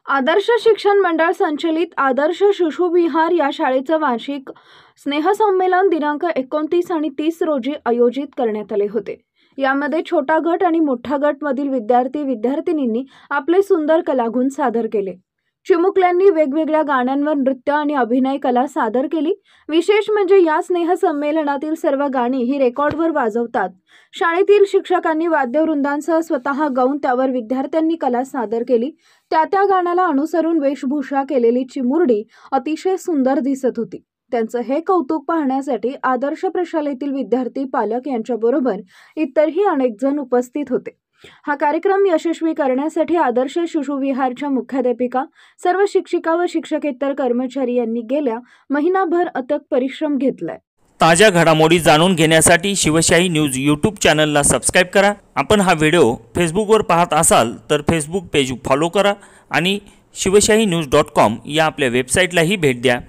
आदर्श शिक्षण मंडळ संचलित आदर्श शिशुविहार या शाळेचं वार्षिक स्नेहसंमेलन दिनांक 29 आणि 30 रोजी आयोजित करण्यात आले होते। यामध्ये छोटा गट आणि मोठा गट मधील विद्यार्थी-विद्यार्थिनींनी आपले सुंदर कलागुण सादर केले। चिमुकल्यांनी वेगवेगळ्या गाण्यांवर नृत्य आणि अभिनय कला सादर केली। विशेष म्हणजे या स्नेह संमेलनातील सर्व गाणी ही रेकॉर्डवर वाजवतात। शाळेतील शिक्षकांनी वाद्यवृंदांसह स्वतः गाऊन त्यावर विद्यार्थ्यांनी कला सादर केली। त्या गाण्याला अनुसरून वेशभूषा केलेली चिमुरडी अतिशय सुंदर दिसत होती। त्यांचं हे कौतुक पाहण्यासाठी आदर्श प्रशालेतील विद्यार्थी, पालक यांच्याबरोबर इतरही अनेक जण उपस्थित होते। हा कार्यक्रम यशस्वी करण्यासाठी आदर्श शिशुविहारच्या मुख्याध्यापिका, सर्व शिक्षिका व शिक्षकेतर कर्मचारी यांनी गेल्या महिनाभर अथक परिश्रम घेतलाय। ताज्या घडामोडी जाणून घेण्यासाठी शिवशाही न्यूज यूट्यूब चॅनलला सबस्क्राइब करा। आपण हा व्हिडिओ फेसबुकवर पाहत असाल तर फेसबुक पेज फॉलो करा आणि शिवशाही news.com या आपल्या वेबसाईटलाही भेट द्या।